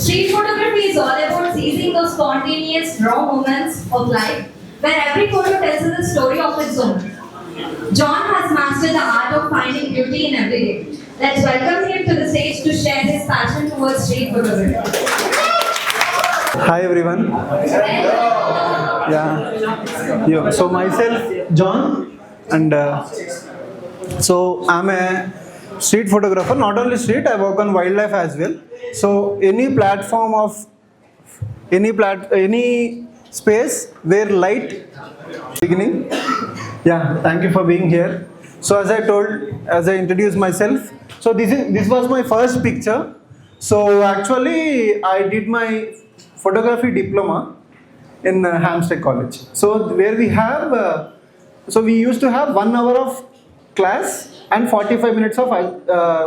Street photography is all about seizing those spontaneous, raw moments of life where every photo tells us a story of its own. John has mastered the art of finding beauty in every day. Let's welcome him to the stage to share his passion towards street photography. Hi everyone. So myself John, and so I'm a street photographer. Not only street, I work on wildlife as well. So any platform of any space where light beginning. Yeah, thank you for being here. So as I introduced myself, so this was my first picture. So actually I did my photography diploma in Hampstead College. So where we have, so we used to have 1 hour of class and 45 minutes of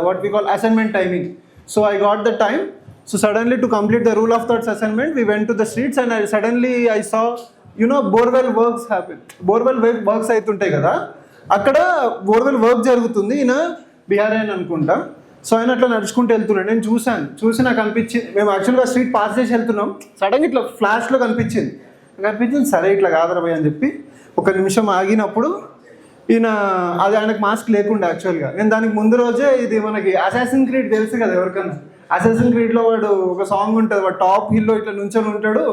what we call assignment timing. So I got the time. So suddenly, to complete the rule of thirds assignment, we went to the streets, and I saw, borewell works happen. Borewell works అయితుంటాయి కదా, అక్కడ borewell work జరుగుతుంది. ఈయన బీహార్ అని అనుకుంటా. So ఆయన అట్లా నడుచుకుంటూ వెళ్తున్నాడు. నేను చూసి నాకు అనిపించింది, మేము యాక్చువల్గా స్ట్రీట్ పాస్ చేసి వెళ్తున్నాం, సడన్గా ఇట్లా ఫ్లాష్లో కనిపించింది. సరే ఇట్లా కాదరబాయ్ అని చెప్పి ఒక నిమిషం ఆగినప్పుడు ఈయన, అది ఆయనకు మాస్క్ లేకుండా యాక్చువల్గా. నేను దానికి ముందు రోజే, ఇది మనకి అసాసిన్ క్రీడ్ తెలుసు కదా ఎవరికన్నా, అసాసిన్ క్రీడ్లో వాడు ఒక సాంగ్ ఉంటుంది, వాడు టాప్ హిల్లో ఇట్లా నుంచొని ఉంటాడు,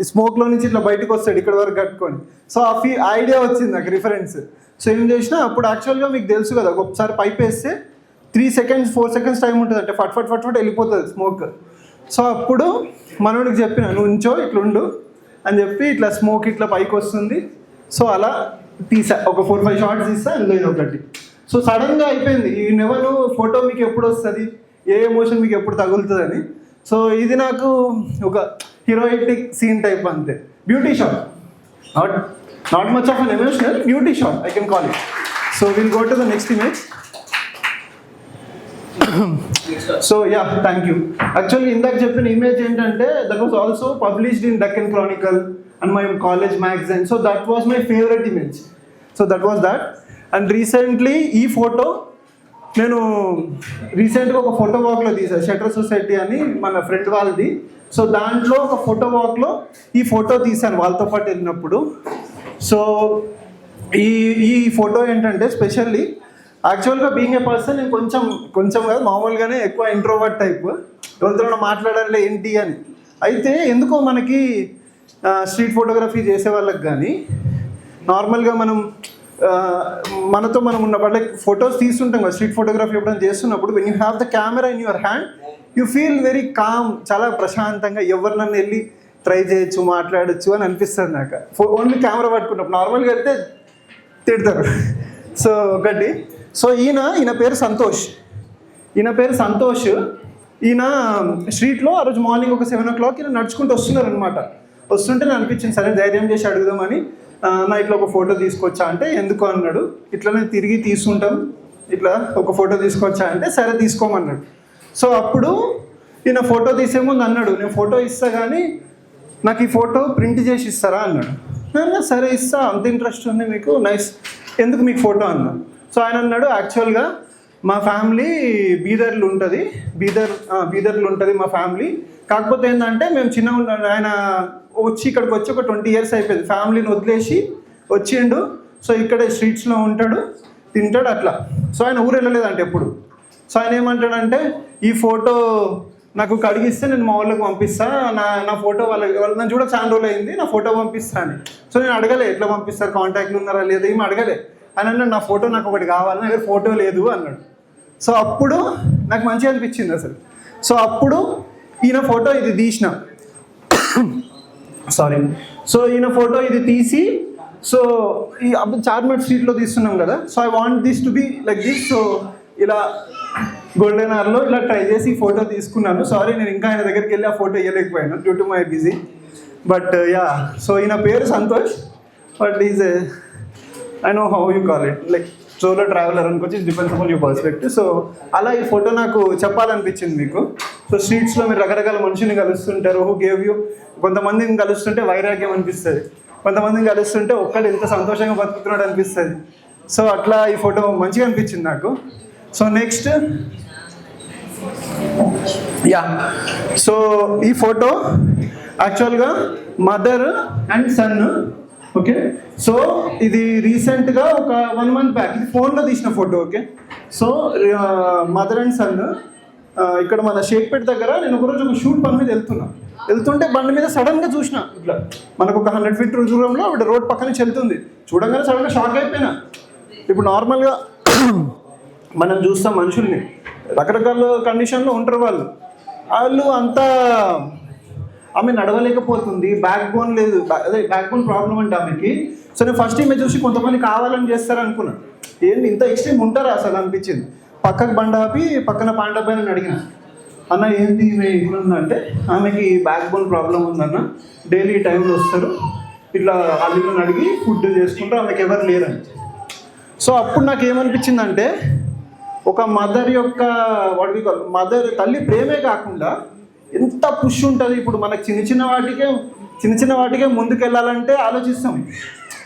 స్మోక్లో నుంచి ఇట్లా బయటకు వస్తాడు ఇక్కడ వరకు కట్టుకొని. సో ఆ ఐడియా వచ్చింది నాకు, రిఫరెన్స్. సో ఏం చేసినా అప్పుడు యాక్చువల్గా మీకు తెలుసు కదా, ఒకసారి పైప్ వేస్తే 3 seconds 4 seconds టైం ఉంటుంది, అంటే ఫట్ వెళ్ళిపోతుంది స్మోక్. సో అప్పుడు మనోడికి చెప్పిన, నువ్వు ఉంచో ఇట్లుండు అని చెప్పి, ఇట్లా స్మోక్ ఇట్లా పైకి వస్తుంది. సో అలా తీసా, ఒక 4-5 షార్ట్స్ తీసా, అందులో ఇది ఒకటి. సో సడన్గా అయిపోయింది. ఈ నెవరు ఫోటో మీకు ఎప్పుడు వస్తుంది, ఏ ఎమోషన్ మీకు ఎప్పుడు తగులుతుందని. సో ఇది నాకు ఒక హీరోయిటిక్ సీన్ టైప్ అంతే, beauty shot, not much of an emotional, beauty shot I can call it. So will go to the next image. So yeah, thank you. Actually ఇందాక చెప్పిన ఇమేజ్ ఏంటంటే, that was also published in Deccan Chronicle and my college magazine. So that was my favourite image. So that was that. And recently ఈ photo నేను రీసెంట్గా ఒక photo వాక్లో తీసాను, shutter society అని మన ఫ్రెండ్ వాళ్ళది. సో దాంట్లో ఒక ఫోటో వాక్లో ఈ ఫోటో తీశాను వాళ్ళతో పాటు వెళ్ళినప్పుడు. సో ఈ ఫోటో ఏంటంటే స్పెషల్లీ, యాక్చువల్గా బీయింగ్ ఏ పర్సన్, నేను కొంచెం కాదు మామూలుగానే ఎక్కువ ఇంట్రోవర్ట్ టైప్, ఎవరితో మాట్లాడాలి ఏంటి అని. అయితే ఎందుకో మనకి స్ట్రీట్ ఫోటోగ్రఫీ చేసే వాళ్ళకి కానీ, నార్మల్గా మనతో మనం ఉన్న వాళ్ళకి ఫొటోస్ తీస్తుంటాం కదా, స్ట్రీట్ ఫోటోగ్రఫీ ఎప్పుడైనా చేస్తున్నప్పుడు, when you have the camera in your hand, you feel very calm, చాలా ప్రశాంతంగా ఎవరు నన్ను వెళ్ళి ట్రై చేయొచ్చు, మాట్లాడచ్చు అని అనిపిస్తుంది నాకు. ఓన్లీ కెమెరా పట్టుకున్నప్పుడు, నార్మల్గా వెళ్తే తిడతారు. సో ఒకటి. సో ఈయన పేరు సంతోష్. ఈయన స్ట్రీట్లో ఆ రోజు మార్నింగ్ ఒక 7 o'clock ఈయన నడుచుకుంటూ వస్తున్నారనమాట. వస్తుంటే నేను అనిపించింది, సరే ధైర్యం చేసి అడుగుదామని, నా ఇట్లా ఒక ఫోటో తీసుకొచ్చా అంటే, ఎందుకు అన్నాడు. ఇట్లనే తిరిగి తీసుకుంటాం, ఇట్లా ఒక ఫోటో తీసుకొచ్చా అంటే, సరే తీసుకోమన్నాడు. సో అప్పుడు ఈయన ఫోటో తీసే ముందు అన్నాడు, నేను ఫోటో ఇస్తా కానీ నాకు ఈ ఫోటో ప్రింట్ చేసి ఇస్తారా అన్నాడు. సరే ఇస్తా, అంత ఇంట్రెస్ట్ ఉంది మీకు, నైస్, ఎందుకు మీకు ఫోటో అన్నా. సో ఆయన అన్నాడు, యాక్చువల్గా మా ఫ్యామిలీ బీదర్లో ఉంటుంది మా ఫ్యామిలీ. కాకపోతే ఏంటంటే మేము చిన్నగా, ఆయన ఇక్కడికి వచ్చి ఒక 20 years అయిపోయింది, ఫ్యామిలీని వదిలేసి వచ్చిండు. సో ఇక్కడే స్ట్రీట్స్లో ఉంటాడు, తింటాడు అట్లా. సో ఆయన ఊరు వెళ్ళలేదంటే ఎప్పుడు. సో ఆయన ఏమంటాడంటే, ఈ ఫోటో నాకు కడిగిస్తే నేను మా వాళ్ళకి పంపిస్తా, నా ఫోటో వాళ్ళకి నన్ను చూడ చాలా రోజులు అయింది, నా ఫోటో పంపిస్తా అని. సో నేను అడగలే ఎట్లా పంపిస్తారు, కాంటాక్ట్లు ఉన్నారా లేదా, ఏమి అడగలే. అని అన్నాడు, నా ఫోటో నాకు ఒకటి కావాలి, నా దగ్గర ఫోటో లేదు అన్నాడు. సో అప్పుడు నాకు మంచిగా అనిపించింది అసలు. సో అప్పుడు ఈయన ఫోటో ఇది తీసిన, సో ఈయన ఫోటో ఇది తీసి, సో ఈ చార్మినార్ స్ట్రీట్లో తీస్తున్నాం కదా, so I want this to be like this. So ఇలా గోల్డెన్ అవర్లో ఇలా ట్రై చేసి ఈ ఫోటో తీసుకున్నాను. సారీ, నేను ఇంకా ఆయన దగ్గరికి వెళ్ళి ఆ ఫోటో ఇవ్వలేకపోయాను due to my busy. But ya, so ఈయన పేరు Santosh, but is I know how you call it, like solo traveller అనుకోవచ్చు, it depends upon your perspective. So అలా ఈ ఫోటో నాకు చెప్పాలనిపించింది మీకు. సో స్ట్రీట్స్లో మీరు రకరకాల మనుషుల్ని కలుస్తుంటారు, హూ గేవ్ యూ. కొంతమందిని కలుస్తుంటే వైరాగ్యం అనిపిస్తుంది, కొంతమందిని కలుస్తుంటే ఒక్కళ్ళు ఎంత సంతోషంగా బతుకుతున్నాడు అనిపిస్తుంది. సో అట్లా ఈ ఫోటో మంచిగా అనిపించింది నాకు. సో నెక్స్ట్ యా, సో ఈ ఫోటో యాక్చువల్గా mother and son. Okay, so ఇది రీసెంట్గా ఒక 1 month బ్యాక్, ఇది ఫోన్లో తీసిన photo. Okay, so mother and son ఇక్కడ మన షేక్పేట్ దగ్గర నేను ఒకరోజు ఒక షూట్ పని మీద వెళ్తుంటే బండి మీద సడన్గా చూసిన, ఇట్లా మనకు ఒక 100 feet దూరంలో ఆవిడ రోడ్ పక్క నుంచి వెళ్తుంది. చూడంగానే సడన్గా షాక్ అయిపోయినా. ఇప్పుడు నార్మల్గా మనం చూస్తాం మనుషుల్ని, రకరకాల కండిషన్లో ఉంటారు వాళ్ళు అంతా. ఆమె నడవలేకపోతుంది, బ్యాక్ బోన్ లేదు, అదే బ్యాక్ బోన్ ప్రాబ్లం అంటే ఆమెకి. సో నేను ఫస్ట్ ఈమె చూసి కొంతమంది కావాలని చేస్తారు అనుకున్నా, ఏంటి ఇంత ఎక్స్ట్రీమ్ ఉంటారా అసలు అనిపించింది. పక్కకు బండి ఆపి పక్కన పాండబ్బాయిని అడిగిన, అన్న ఏంటి ఈమె ఇట్లుందంటే, ఆమెకి బ్యాక్ బోన్ ప్రాబ్లం ఉందన్న, డైలీ టైంలో వస్తారు, ఇట్లా అల్లుని అడిగి ఫుడ్ చేసుకుంటారు, ఆమెకి ఎవరు లేరని. సో అప్పుడు నాకు ఏమనిపించిందంటే, ఒక మదర్ యొక్క మదర్ తల్లి ప్రేమే కాకుండా ఎంత పుష్ ఉంటుంది. ఇప్పుడు మనకు చిన్న చిన్న వాటికే ముందుకెళ్ళాలంటే ఆలోచిస్తాం.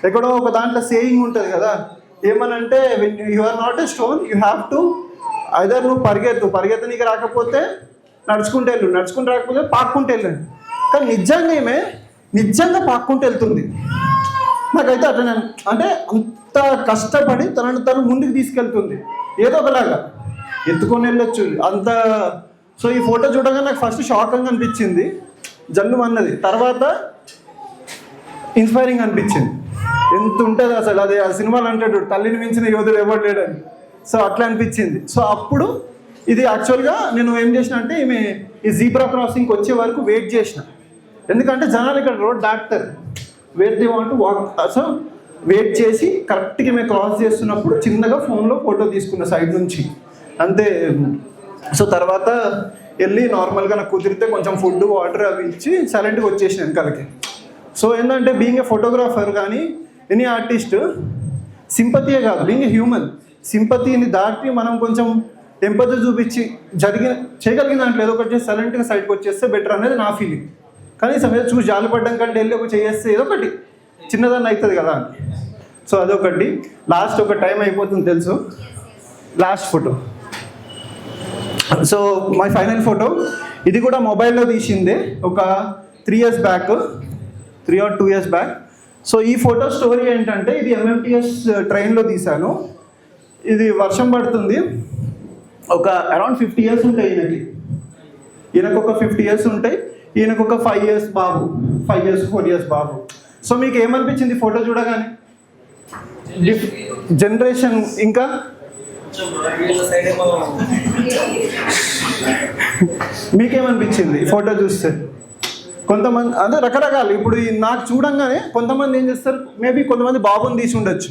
ఎక్కడో ఒక దాంట్లో సేయింగ్ ఉంటుంది కదా, ఏమనంటే you are not a stone, you have to either నువ్వు పరిగెత్తనీకి రాకపోతే నడుచుకుంటూ రాకపోతే పాక్కుంటూ వెళ్ళండి. కానీ నిజంగా పాక్కుంటూ వెళ్తుంది. నాకైతే అట్లా అంటే అంత కష్టపడి తను ముందుకు తీసుకెళ్తుంది, ఏదో ఒకలాగా ఎత్తుకొని వెళ్ళొచ్చు అంత. సో ఈ ఫోటో చూడగానే నాకు ఫస్ట్ షాకింగ్ అనిపించింది, జల్లు అన్నది, తర్వాత ఇన్స్పైరింగ్ అనిపించింది. ఎంత ఉంటుంది అసలు, అదే ఆ సినిమాలు అంటాడు తల్లిని మించిన యోధుడు ఎవరు లేడని. సో అట్లా అనిపించింది. సో అప్పుడు ఇది యాక్చువల్గా నేను ఏం చేసిన అంటే, ఈ జీబ్రా క్రాసింగ్కి వచ్చే వరకు వెయిట్ చేసిన, ఎందుకంటే జనాలు ఇక్కడ రోడ్ దాటుతారు, where they want to walk. So wait చేసి కరెక్ట్గా మేము క్రాస్ చేస్తున్నప్పుడు చిన్నగా ఫోన్లో ఫోటో తీసుకున్న సైడ్ నుంచి అంతే. సో తర్వాత వెళ్ళి నార్మల్గా నాకు కుదిరితే కొంచెం ఫుడ్ వాటర్ అవి ఇచ్చి సైలెంట్గా వచ్చేసిన వెనకాలకి. సో ఏంటంటే బీయింగ్ ఏ ఫోటోగ్రాఫర్ కానీ ఎనీ ఆర్టిస్ట్, సింపతియే కాదు, బీయింగ్ ఏ హ్యూమన్, సింపతిని దాటి మనం కొంచెం ఎంపతి చూపించి చేయగలిగిన దాంట్లో ఏదో ఒకటి చేసి సైలెంట్గా సైడ్కి వచ్చేస్తే బెటర్ అనేది నా ఫీలింగ్. కనీసం ఏదో చూసి జాలిపడ్డం కంటే వెళ్ళి ఒక చేస్తే ఏదో ఒకటి చిన్నదాన్ని అవుతుంది కదా. సో అదొకటి. లాస్ట్ ఒక టైం అయిపోతుంది తెలుసు, last photo. So my final photo, ఇది కూడా మొబైల్లో తీసిందే, ఒక 3 years back, 3 or 2 years back. So ఈ ఫోటో స్టోరీ ఏంటంటే, ఇది MMTS ట్రైన్లో తీశాను. ఇది వర్షం పడుతుంది, ఒక అరౌండ్ 50 years ఉంటాయి ఈయనకు ఒక 50 years ఉంటాయి, ఈయనకు ఒక 5 years బాబు, 5 years 4 years బాబు. సో మీకు ఏమనిపించింది ఫోటో చూడగానే? జనరేషన్ ఇంకా మీకేమనిపించింది ఫోటో చూస్తే? కొంతమంది అదే రకరకాలు. ఇప్పుడు నాకు చూడంగానే కొంతమంది ఏం చేస్తారు, మేబీ కొంతమంది బాబుని తీసి ఉండొచ్చు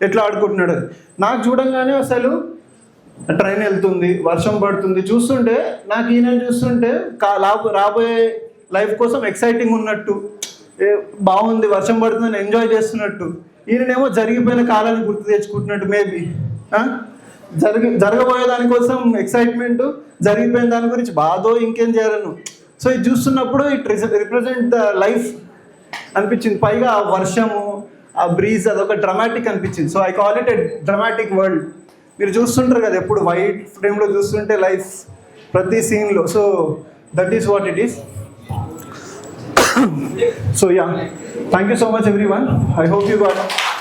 ఎట్లా ఆడుకుంటున్నాడు. నాకు చూడంగానే అసలు ట్రైన్ వెళ్తుంది, వర్షం పడుతుంది, చూస్తుంటే నాకు ఈయన చూస్తుంటే రాబోయే లైఫ్ కోసం ఎక్సైటింగ్ ఉన్నట్టు, బాగుంది, వర్షం పడుతుందని ఎంజాయ్ చేస్తున్నట్టు. ఈయననేమో జరిగిపోయిన కాలాన్ని గుర్తు తెచ్చుకుంటున్నట్టు, మేబీ జరగబోయే దానికోసం ఎక్సైట్మెంట్, జరిగిపోయిన దాని గురించి బాధో ఇంకేం చేయాలను. సో ఇది చూస్తున్నప్పుడు ఇట్ రిప్రజెంట్ ద లైఫ్ అనిపించింది. పైగా ఆ వర్షము, ఆ బ్రీజ్, అదొక డ్రమాటిక్ అనిపించింది. So I call it a dramatic world. మీరు చూస్తుంటారు కదా ఎప్పుడు వైట్ ఫ్రేమ్లో చూస్తుంటే లైఫ్ ప్రతి సీన్లో. So that is what it is. So yeah, thank you so much everyone. I hope you got